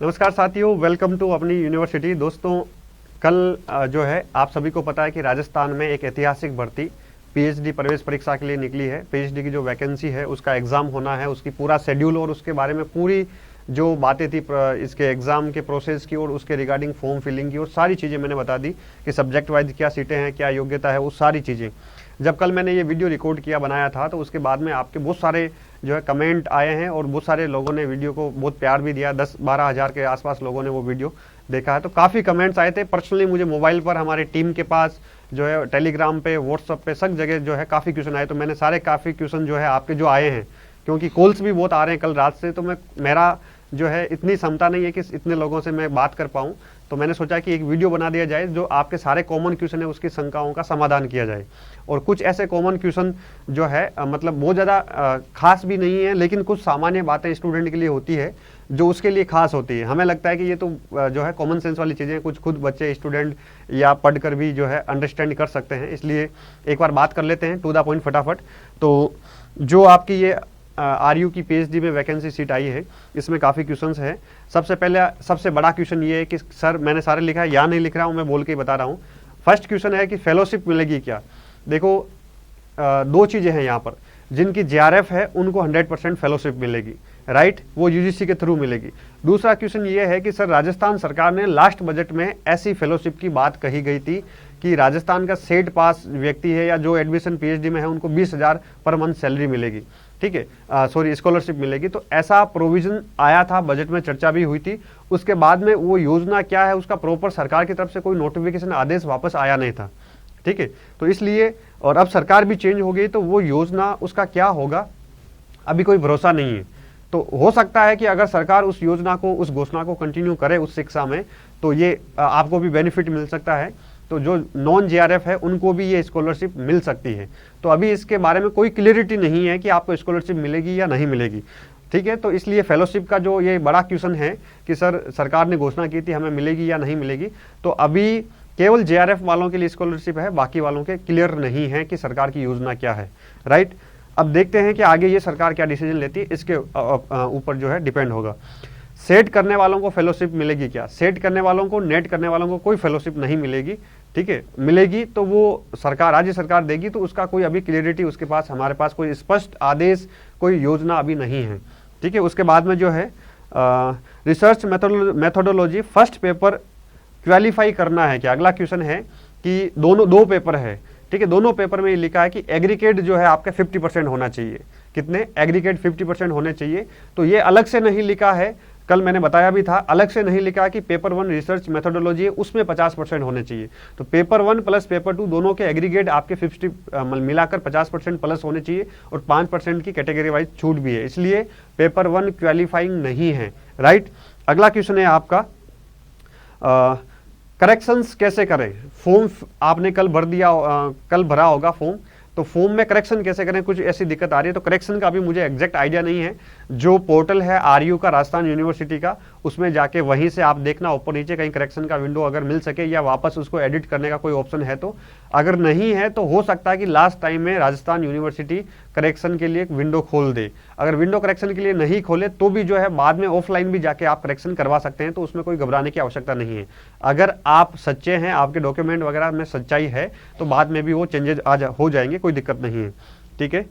नमस्कार साथियों, welcome to अपनी यूनिवर्सिटी। दोस्तों, कल जो है आप सभी को पता है कि राजस्थान में एक ऐतिहासिक भर्ती पीएचडी प्रवेश परीक्षा के लिए निकली है। पीएचडी की जो वैकेंसी है उसका एग्ज़ाम होना है, उसकी पूरा शेड्यूल और उसके बारे में पूरी जो बातें थी इसके एग्ज़ाम के प्रोसेस की और उसके रिगार्डिंग फॉर्म फिलिंग की और सारी चीज़ें मैंने बता दी कि सब्जेक्ट वाइज क्या सीटें हैं, क्या योग्यता है, वो सारी चीज़ें। जब कल मैंने ये वीडियो रिकॉर्ड किया बनाया था तो उसके बाद में आपके बहुत सारे जो है कमेंट आए हैं और बहुत सारे लोगों ने वीडियो को बहुत प्यार भी दिया। 10-12 हज़ार के आसपास लोगों ने वो वीडियो देखा है। तो काफ़ी कमेंट्स आए थे पर्सनली मुझे मोबाइल पर, हमारे टीम के पास जो है टेलीग्राम पे, व्हाट्सअप पे, सब जगह जो है काफ़ी क्वेश्चन आए। तो मैंने सारे काफ़ी क्वेश्चन जो है आपके जो आए हैं, क्योंकि कॉल्स भी बहुत आ रहे हैं कल रात से, तो मेरा जो है इतनी क्षमता नहीं है कि इतने लोगों से मैं बात कर पाऊँ। तो मैंने सोचा कि एक वीडियो बना दिया जाए जो आपके सारे कॉमन क्वेश्चन है उसकी शंकाओं का समाधान किया जाए। और कुछ ऐसे कॉमन क्वेश्चन जो है मतलब बहुत ज़्यादा खास भी नहीं है, लेकिन कुछ सामान्य बातें स्टूडेंट के लिए होती है जो उसके लिए खास होती है। हमें लगता है कि ये तो जो है कॉमन सेंस वाली चीज़ें कुछ खुद बच्चे स्टूडेंट या पढ़कर भी जो है अंडरस्टैंड कर सकते हैं, इसलिए एक बार बात कर लेते हैं टू द पॉइंट फटाफट। तो जो आपकी ये आरयू की पीएचडी में वैकेंसी सीट आई है, इसमें काफ़ी क्वेश्चंस हैं। सबसे पहले सबसे बड़ा क्वेश्चन ये है कि सर मैंने सारे लिखा है या नहीं लिख रहा हूँ, मैं बोल के ही बता रहा हूँ। फर्स्ट क्वेश्चन है कि फेलोशिप मिलेगी क्या। देखो, दो चीज़ें हैं यहाँ पर। जिनकी जेआरएफ है उनको 100% फेलोशिप मिलेगी, राइट, वो यूजीसी के थ्रू मिलेगी। दूसरा क्वेश्चन ये है कि सर राजस्थान सरकार ने लास्ट बजट में ऐसी फेलोशिप की बात कही गई थी कि राजस्थान का सेट पास व्यक्ति है या जो एडमिशन पीएचडी में है उनको 20,000 पर मंथ सैलरी मिलेगी, ठीक है, सॉरी स्कॉलरशिप मिलेगी। तो ऐसा प्रोविजन आया था, बजट में चर्चा भी हुई थी। उसके बाद में वो योजना क्या है उसका प्रॉपर सरकार की तरफ से कोई नोटिफिकेशन आदेश वापस आया नहीं था, ठीक है। तो इसलिए, और अब सरकार भी चेंज हो गई तो वो योजना उसका क्या होगा अभी कोई भरोसा नहीं है। तो हो सकता है कि अगर सरकार उस योजना को, उस घोषणा को कंटिन्यू करे उस शिक्षा में, तो ये आपको भी बेनिफिट मिल सकता है। तो जो नॉन जेआरएफ है उनको भी ये स्कॉलरशिप मिल सकती है। तो अभी इसके बारे में कोई क्लियरिटी नहीं है कि आपको स्कॉलरशिप मिलेगी या नहीं मिलेगी, ठीक है। तो इसलिए फेलोशिप का जो ये बड़ा क्वेश्चन है कि सर सरकार ने घोषणा की थी हमें मिलेगी या नहीं मिलेगी, तो अभी केवल जेआरएफ वालों के लिए स्कॉलरशिप है, बाकी वालों के क्लियर नहीं है कि सरकार की योजना क्या है, राइट। अब देखते हैं कि आगे ये सरकार क्या डिसीजन लेती है, इसके ऊपर जो है डिपेंड होगा। सेट करने वालों को फेलोशिप मिलेगी क्या। सेट करने वालों को, नेट करने वालों को कोई फेलोशिप नहीं मिलेगी, ठीक है। मिलेगी तो वो सरकार, राज्य सरकार देगी, तो उसका कोई अभी क्लियरिटी उसके पास, हमारे पास कोई स्पष्ट आदेश, कोई योजना अभी नहीं है, ठीक है। उसके बाद में जो है research methodology first paper qualify करना है क्या। अगला क्वेश्चन है कि दो पेपर है, ठीक है। दोनों पेपर में ये लिखा है कि एग्रीगेट जो है आपका 50% होना चाहिए। कितने, एग्रीगेट 50% होने चाहिए। तो ये अलग से नहीं लिखा है, कल मैंने बताया भी था, अलग से नहीं लिखा कि पेपर 1 रिसर्च मेथोडोलॉजी है उसमें 50% होने चाहिए। तो पेपर 1 प्लस पेपर 2 दोनों के एग्रीगेट आपके 50 मिलाकर 50% प्लस होने चाहिए और 5% की कैटेगरी वाइज छूट भी है, इसलिए पेपर 1 क्वालिफाइंग नहीं है, राइट। अगला क्वेश्चन है आपका करेक्शंस कैसे करें। फॉर्म आपने कल भर दिया, कल भरा होगा फॉर्म, तो फॉर्म में करेक्शन कैसे करें, कुछ ऐसी दिक्कत आ रही है। तो करेक्शन का अभी मुझे एग्जैक्ट आइडिया नहीं है। जो पोर्टल है आरयू का, राजस्थान यूनिवर्सिटी का, उसमें जाके वहीं से आप देखना ऊपर नीचे कहीं करेक्शन का विंडो अगर मिल सके या वापस उसको एडिट करने का कोई ऑप्शन है तो। अगर नहीं है तो हो सकता है कि लास्ट टाइम में राजस्थान यूनिवर्सिटी करेक्शन के लिए एक विंडो खोल दे। अगर विंडो करेक्शन के लिए नहीं खोले तो भी जो है बाद में ऑफलाइन भी जाके आप करेक्शन करवा सकते हैं, तो उसमें कोई घबराने की आवश्यकता नहीं है। अगर आप सच्चे हैं, आपके डॉक्यूमेंट वगैरह में सच्चाई है, तो बाद में भी वो चेंजेस हो जाएंगे, कोई दिक्कत नहीं है, ठीक है।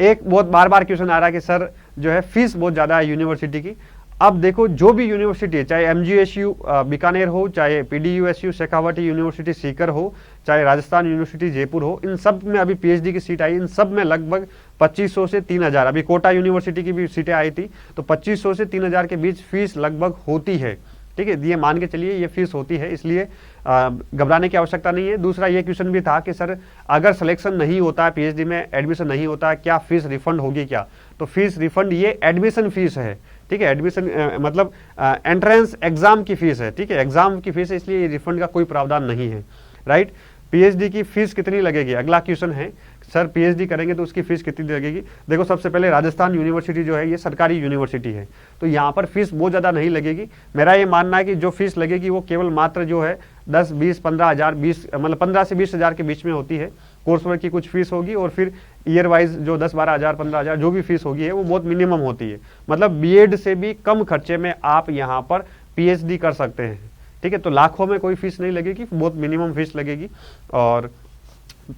एक बहुत बार बार क्वेश्चन आ रहा है कि सर जो है फीस बहुत ज़्यादा है यूनिवर्सिटी की। अब देखो, जो भी यूनिवर्सिटी है, चाहे एमजीएसयू बीकानेर हो, चाहे पीडीयूएसयू शेखावटी यूनिवर्सिटी सीकर हो, चाहे राजस्थान यूनिवर्सिटी जयपुर हो, इन सब में अभी पीएचडी की सीट आई, इन सब में लगभग 2500 से 3000, अभी कोटा यूनिवर्सिटी की भी सीटें आई थी, तो 2500 से 3000 के बीच फीस लगभग होती है, ठीक है। ये मान के चलिए ये फीस होती है, इसलिए घबराने की आवश्यकता नहीं है। दूसरा ये क्वेश्चन भी था कि सर अगर सिलेक्शन नहीं होता है, पीएचडी में एडमिशन नहीं होता है, क्या फीस रिफंड होगी क्या। तो फीस रिफंड ये एडमिशन फीस है, ठीक है। एडमिशन मतलब एंट्रेंस एग्जाम की फीस है, ठीक है, एग्जाम की फीस है, इसलिए रिफंड का कोई प्रावधान नहीं है, राइट। पीएचडी की फीस कितनी लगेगी, अगला क्वेश्चन है, सर पीएचडी करेंगे तो उसकी फीस कितनी लगेगी। देखो, सबसे पहले राजस्थान यूनिवर्सिटी जो है ये सरकारी यूनिवर्सिटी है, तो यहाँ पर फीस बहुत ज़्यादा नहीं लगेगी। मेरा ये मानना है कि जो फीस लगेगी वो केवल मात्र जो है 10, 20, 15 हज़ार, 20 मतलब 15 से 20 हज़ार के बीच में होती है, कोर्स वर्क की कुछ फीस होगी और फिर ईयर वाइज जो 10-12 हज़ार 15 हज़ार जो भी फीस होगी है वो बहुत मिनिमम होती है। मतलब बीएड से भी कम खर्चे में आप यहाँ पर पीएचडी कर सकते हैं। ठीक है, तो लाखों में कोई फीस नहीं लगेगी, बहुत मिनिमम फीस लगेगी। और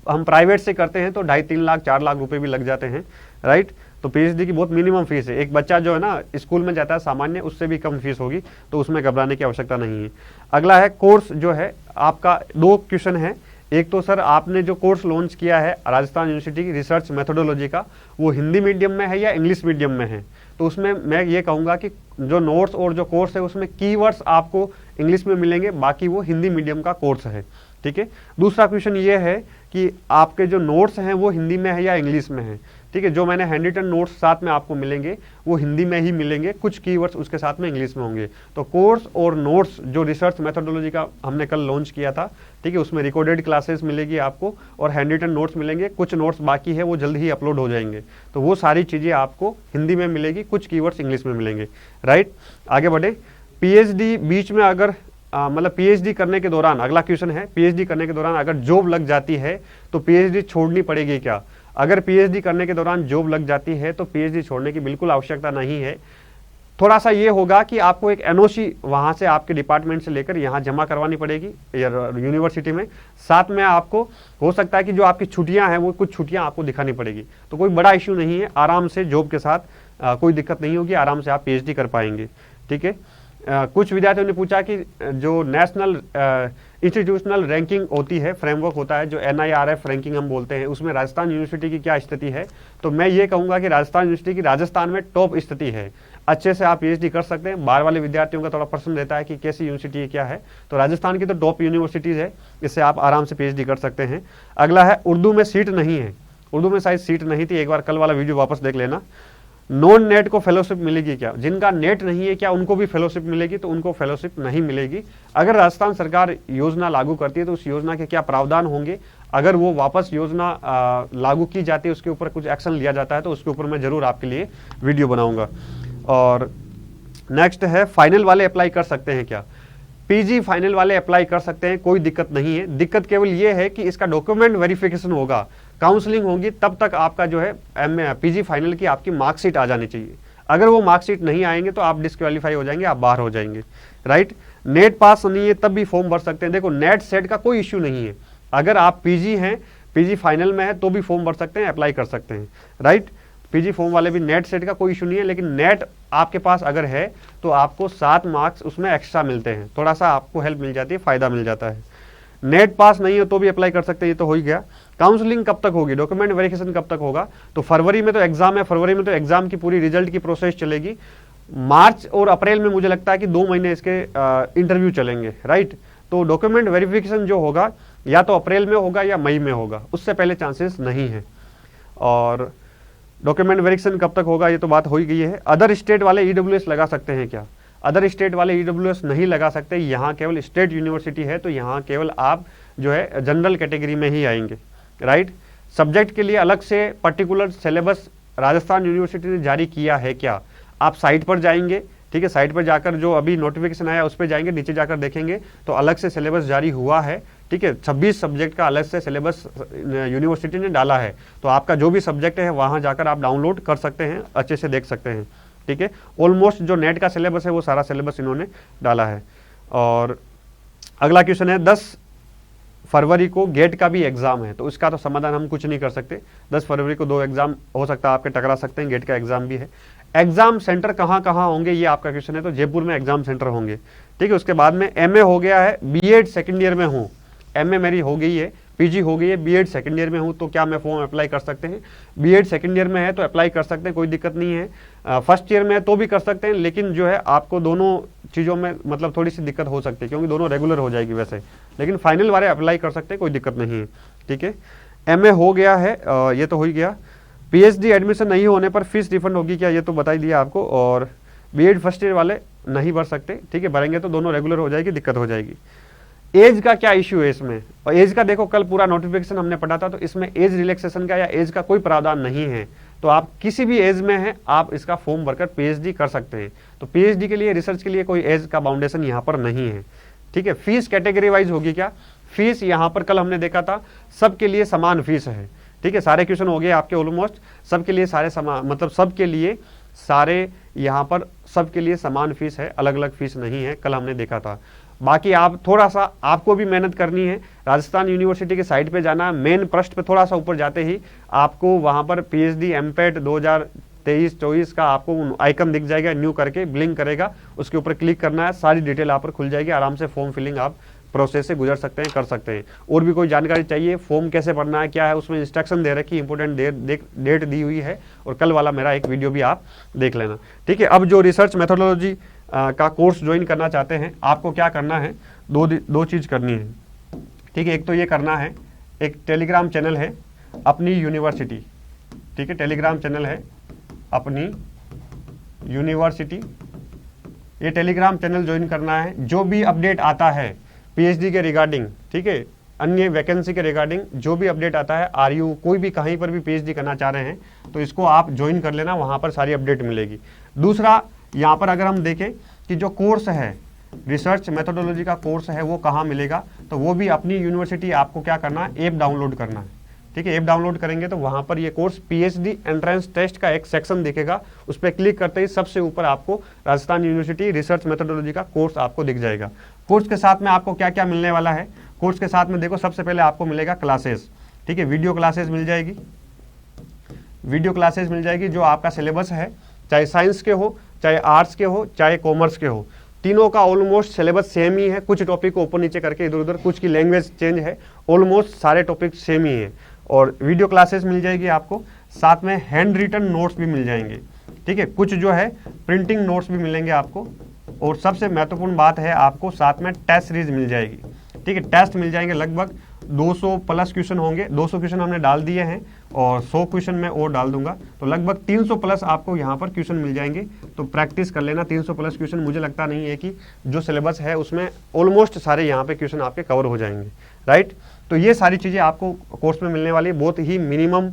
हम प्राइवेट से करते हैं तो 2.5-3 लाख 4 लाख रुपए भी लग जाते हैं, राइट। तो पीएचडी की बहुत मिनिमम फीस है। एक बच्चा जो है ना स्कूल में जाता है सामान्य, उससे भी कम फीस होगी, तो उसमें घबराने की आवश्यकता नहीं है। अगला है कोर्स जो है आपका, 2 क्वेश्चन है। एक तो सर आपने जो कोर्स लॉन्च किया है राजस्थान यूनिवर्सिटी की रिसर्च मेथोडोलॉजी का, वो हिंदी मीडियम में है या इंग्लिश मीडियम में है? तो उसमें मैं ये कहूँगा कि जो नोट्स और जो कोर्स है उसमें कीवर्ड्स आपको इंग्लिश में मिलेंगे, बाकी वो हिंदी मीडियम का कोर्स है। ठीक है। दूसरा क्वेश्चन ये है कि आपके जो नोट्स हैं वो हिंदी में है या इंग्लिश में है? ठीक है, जो मैंने हैंड रिटन नोट्स साथ में आपको मिलेंगे वो हिंदी में ही मिलेंगे, कुछ कीवर्ड्स उसके साथ में इंग्लिश में होंगे। तो कोर्स और नोट्स जो रिसर्च मेथोडोलॉजी का हमने कल लॉन्च किया था, ठीक है, उसमें रिकॉर्डेड क्लासेस मिलेगी आपको और हैंड रिटन नोट्स मिलेंगे। कुछ नोट्स बाकी है वो जल्द ही अपलोड हो जाएंगे, तो वो सारी चीज़ें आपको हिंदी में मिलेगी, कुछ कीवर्ड्स इंग्लिश में मिलेंगे, राइट। आगे बढ़े। पीएचडी बीच में अगर मतलब पीएचडी करने के दौरान, अगला क्वेश्चन है, पीएचडी करने के दौरान अगर जॉब लग जाती है तो पीएचडी छोड़नी पड़ेगी क्या? अगर पीएचडी करने के दौरान जॉब लग जाती है तो पीएचडी छोड़ने की बिल्कुल आवश्यकता नहीं है। थोड़ा सा ये होगा कि आपको एक एनओसी वहाँ से आपके डिपार्टमेंट से लेकर यहाँ जमा करवानी पड़ेगी यूनिवर्सिटी में। साथ में आपको हो सकता है कि जो आपकी छुट्टियाँ हैं वो कुछ छुट्टियाँ आपको दिखानी पड़ेगी, तो कोई बड़ा इश्यू नहीं है, आराम से जॉब के साथ कोई दिक्कत नहीं होगी, आराम से आप पीएचडी कर पाएंगे। ठीक है। कुछ विद्यार्थियों ने पूछा कि जो नेशनल इंस्टीट्यूशनल रैंकिंग होती है, फ्रेमवर्क होता है जो NIRF रैंकिंग हम बोलते हैं, उसमें राजस्थान यूनिवर्सिटी की क्या स्थिति है? तो मैं ये कहूँगा कि राजस्थान यूनिवर्सिटी की राजस्थान में टॉप स्थिति है, अच्छे से आप पीएचडी कर सकते हैं। बाहर वाले विद्यार्थियों का थोड़ा प्रश्न रहता है कि कैसी यूनिवर्सिटी क्या है, तो राजस्थान की तो टॉप यूनिवर्सिटीज़ है, इससे आप आराम से पीएचडी कर सकते हैं। अगला है उर्दू में सीट नहीं है, उर्दू में शायद सीट नहीं थी, एक बार कल वाला वीडियो वापस देख लेना। नॉन नेट को फेलोशिप मिलेगी क्या? जिनका नेट नहीं है क्या उनको भी फेलोशिप मिलेगी? तो उनको फेलोशिप नहीं मिलेगी। अगर राजस्थान सरकार योजना लागू करती है तो उस योजना के क्या प्रावधान होंगे, अगर वो वापस योजना लागू की जाती है, उसके ऊपर कुछ एक्शन लिया जाता है, तो उसके ऊपर मैं जरूर आपके लिए वीडियो बनाऊंगा। और नेक्स्ट है फाइनल वाले अप्लाई कर सकते हैं क्या? पीजी फाइनल वाले अप्लाई कर सकते हैं, कोई दिक्कत नहीं है। दिक्कत केवल ये है कि इसका डॉक्यूमेंट वेरिफिकेशन होगा, काउंसलिंग होगी, तब तक आपका जो है पीजी फाइनल की आपकी मार्कशीट आ जानी चाहिए। अगर वो मार्कशीट नहीं आएंगे तो आप डिस्क्वालीफाई हो जाएंगे, आप बाहर हो जाएंगे, राइट। नेट पास नहीं है तब भी फॉर्म भर सकते हैं। देखो नेट सेट का कोई इश्यू नहीं है, अगर आप पीजी हैं, पीजी फाइनल में है तो भी फॉर्म भर सकते हैं, अप्लाई कर सकते हैं, राइट। पीजी फॉर्म वाले भी नेट सेट का कोई इशू नहीं है, लेकिन नेट आपके पास अगर है तो आपको 7 मार्क्स उसमें एक्स्ट्रा मिलते हैं, थोड़ा सा आपको हेल्प मिल जाती है, फायदा मिल जाता है। नेट पास नहीं हो तो भी अप्लाई कर सकते हैं, ये तो हो ही गया। काउंसलिंग कब तक होगी, डॉक्यूमेंट वेरिफिकेशन कब तक होगा? तो फरवरी में तो एग्जाम है, फरवरी में तो एग्जाम की पूरी रिजल्ट की प्रोसेस चलेगी। मार्च और अप्रैल में मुझे लगता है कि 2 महीने इसके इंटरव्यू चलेंगे, राइट। तो डॉक्यूमेंट वेरिफिकेशन जो होगा या तो अप्रैल में होगा या मई में होगा, उससे पहले चांसेस नहीं है। और डॉक्यूमेंट वेरिफिकेशन कब तक होगा ये तो बात हो ही गई है। अदर स्टेट वाले ईडब्ल्यूएस लगा सकते हैं क्या? अदर स्टेट वाले ईडब्ल्यूएस नहीं लगा सकते, यहाँ केवल स्टेट यूनिवर्सिटी है, तो यहाँ केवल आप जो है जनरल कैटेगरी में ही आएंगे, राइट। सब्जेक्ट के लिए अलग से पर्टिकुलर सिलेबस राजस्थान यूनिवर्सिटी ने जारी किया है क्या? आप साइट पर जाएंगे, ठीक है, साइट पर जाकर जो अभी नोटिफिकेशन आया उस पर जाएंगे, नीचे जाकर देखेंगे तो अलग से सिलेबस जारी हुआ है, ठीक है। 26 सब्जेक्ट का अलग से सिलेबस यूनिवर्सिटी ने डाला है, तो आपका जो भी सब्जेक्ट है वहाँ जाकर आप डाउनलोड कर सकते हैं, अच्छे से देख सकते हैं, ठीक है। ऑलमोस्ट जो नेट का सिलेबस है वो सारा सिलेबस इन्होंने डाला है। और अगला क्वेश्चन है 10 फरवरी को गेट का भी एग्जाम है, तो इसका तो समाधान हम कुछ नहीं कर सकते। 10 फरवरी को 2 एग्जाम हो सकता है आपके टकरा सकते हैं, गेट का एग्जाम भी है। एग्जाम सेंटर कहाँ कहाँ होंगे ये आपका क्वेश्चन है, तो जयपुर में एग्जाम सेंटर होंगे, ठीक है। उसके बाद में एमए हो गया है, बीएड सेकेंड ईयर में हूँ, एमए मेरी हो गई है, पीजी हो गई है, बीएड सेकेंड ईयर में हूँ, तो क्या मैं फॉर्म अप्लाई कर सकते हैं? बीएड सेकेंड ईयर में है तो अप्लाई कर सकते हैं, कोई दिक्कत नहीं है। फर्स्ट ईयर में है तो भी कर सकते हैं, लेकिन जो है आपको दोनों चीज़ों में मतलब थोड़ी सी दिक्कत हो सकती है, क्योंकि दोनों रेगुलर हो जाएगी वैसे, लेकिन फाइनल वाले अप्लाई कर सकते हैं, कोई दिक्कत नहीं है, ठीक है। एमए हो गया है, ये तो हो ही गया। पीएचडी एडमिशन नहीं होने पर फीस रिफंड होगी क्या, ये तो बता ही दिया आपको। और बीएड फर्स्ट ईयर वाले नहीं भर सकते, ठीक है, भरेंगे तो दोनों रेगुलर हो जाएगी, दिक्कत हो जाएगी। एज का क्या इश्यू है इसमें? और एज का देखो कल पूरा नोटिफिकेशन हमने पढ़ा था, तो इसमें एज रिलैक्सेशन का या एज का कोई प्रावधान नहीं है, तो आप किसी भी एज में हैं आप इसका फॉर्म भरकर पीएचडी कर सकते हैं। तो पीएचडी के लिए, रिसर्च के लिए कोई एज का बाउंडेशन यहाँ पर नहीं है, ठीक है। फीस कैटेगरी वाइज होगी क्या? फीस यहाँ पर कल हमने देखा था सबके लिए समान फीस है। ठीक है, सारे क्वेश्चन हो गए आपके ऑलमोस्ट, सबके लिए सारे समान, मतलब सबके लिए सारे यहाँ पर सबके लिए समान फीस है, अलग अलग फीस नहीं है, कल हमने देखा था। बाकी आप थोड़ा सा आपको भी मेहनत करनी है, राजस्थान यूनिवर्सिटी के साइट पे जाना, मेन पृष्ठ पे थोड़ा सा ऊपर जाते ही आपको वहाँ पर पीएचडी एमपेट 2023-24 का आपको आइकन दिख जाएगा, न्यू करके ब्लिंक करेगा, उसके ऊपर क्लिक करना है, सारी डिटेल आप पर खुल जाएगी, आराम से फॉर्म फिलिंग आप प्रोसेस से गुजर सकते हैं, कर सकते हैं। और भी कोई जानकारी चाहिए, फॉर्म कैसे भरना है, क्या है, उसमें इंस्ट्रक्शन दे रखी, इंपोर्टेंट डेट दी हुई है, और कल वाला मेरा एक वीडियो भी आप देख लेना। ठीक है, अब जो रिसर्च मेथोडोलॉजी का कोर्स ज्वाइन करना चाहते हैं, आपको क्या करना है, दो चीज़ करनी है। ठीक है, एक तो ये करना है, एक टेलीग्राम चैनल है अपनी यूनिवर्सिटी। ठीक है, टेलीग्राम चैनल है अपनी यूनिवर्सिटी, ये टेलीग्राम चैनल ज्वाइन करना है। जो भी अपडेट आता है पीएचडी के रिगार्डिंग, ठीक है, अन्य वैकेंसी के रिगार्डिंग जो भी अपडेट आता है, आरयू कोई भी कहीं पर भी पीएचडी करना चाह रहे हैं तो इसको आप ज्वाइन कर लेना, वहाँ पर सारी अपडेट मिलेगी। दूसरा, यहाँ पर अगर हम देखें कि जो कोर्स है रिसर्च मेथोडोलॉजी का कोर्स है वो कहाँ मिलेगा, तो वो भी अपनी यूनिवर्सिटी आपको क्या करना है, ऐप डाउनलोड करना है। ठीक है, ऐप डाउनलोड करेंगे तो वहाँ पर ये कोर्स पीएचडी एंट्रेंस टेस्ट का एक सेक्शन दिखेगा, उस पर क्लिक करते ही सबसे ऊपर आपको राजस्थान यूनिवर्सिटी रिसर्च मेथोडोलॉजी का कोर्स आपको दिख जाएगा। कोर्स के साथ में आपको क्या क्या मिलने वाला है, कोर्स के साथ में देखो, सबसे पहले आपको मिलेगा क्लासेस। ठीक है, वीडियो क्लासेस मिल जाएगी, वीडियो क्लासेस मिल जाएगी, जो आपका सिलेबस है, चाहे साइंस के हो, चाहे आर्ट्स के हो, चाहे कॉमर्स के हो, तीनों का ऑलमोस्ट सिलेबस सेम ही है, कुछ टॉपिक को ऊपर नीचे करके इधर उधर, कुछ की लैंग्वेज चेंज है, ऑलमोस्ट सारे टॉपिक सेम ही है। और वीडियो क्लासेस मिल जाएगी आपको, साथ में हैंड रिटन नोट्स भी मिल जाएंगे। ठीक है, कुछ जो है प्रिंटिंग नोट्स भी मिलेंगे आपको, और सबसे महत्वपूर्ण बात है आपको साथ में टेस्ट सीरीज मिल जाएगी। ठीक है, टेस्ट मिल जाएंगे, लगभग 200 प्लस क्वेश्चन होंगे, 200 क्वेश्चन हमने डाल दिए हैं और 100 क्वेश्चन मैं और डाल दूंगा, तो लगभग 300 प्लस आपको यहाँ पर क्वेश्चन मिल जाएंगे। तो प्रैक्टिस कर लेना, 300 प्लस क्वेश्चन, मुझे लगता नहीं है कि जो सिलेबस है उसमें ऑलमोस्ट सारे यहाँ पे क्वेश्चन आपके कवर हो जाएंगे, राइट। तो ये सारी चीज़ें आपको कोर्स में मिलने वाली है, बहुत ही मिनिमम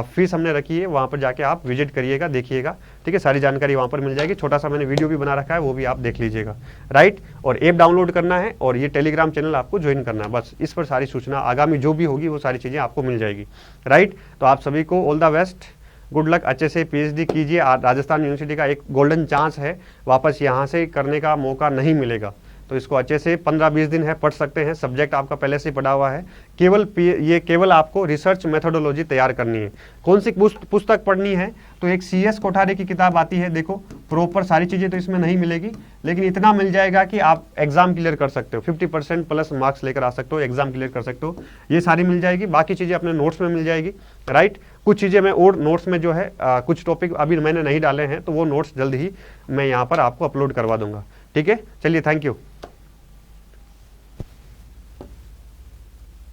फीस हमने रखी है, वहाँ पर जाके आप विजिट करिएगा, देखिएगा। ठीक है, सारी जानकारी वहाँ पर मिल जाएगी, छोटा सा मैंने वीडियो भी बना रखा है, वो भी आप देख लीजिएगा, राइट। और ऐप डाउनलोड करना है और ये टेलीग्राम चैनल आपको ज्वाइन करना है, बस इस पर सारी सूचना आगामी जो भी होगी वो सारी चीज़ें आपको मिल जाएगी, राइट। तो आप सभी को all the best, good luck, अच्छे से पीएचडी कीजिए। राजस्थान यूनिवर्सिटी का एक गोल्डन चांस है, वापस यहाँ से करने का मौका नहीं मिलेगा, तो इसको अच्छे से 15-20 दिन है पढ़ सकते हैं, सब्जेक्ट आपका पहले से पढ़ा हुआ है, केवल आपको रिसर्च मेथोडोलॉजी तैयार करनी है। कौन सी पुस्तक पढ़नी है, तो एक CS कोठारे की किताब आती है, देखो प्रॉपर सारी चीज़ें तो इसमें नहीं मिलेगी, लेकिन इतना मिल जाएगा कि आप एग्जाम क्लियर कर सकते हो, 50% प्लस मार्क्स लेकर आ सकते हो, एग्जाम क्लियर कर सकते हो, ये सारी मिल जाएगी। बाकी चीज़ें अपने नोट्स में मिल जाएगी, राइट। कुछ चीज़ें मैं और नोट्स में जो है कुछ टॉपिक अभी मैंने नहीं डाले हैं, तो वो नोट्स जल्द ही मैं यहाँ पर आपको अपलोड करवा दूंगा। ठीक है, चलिए, थैंक यू।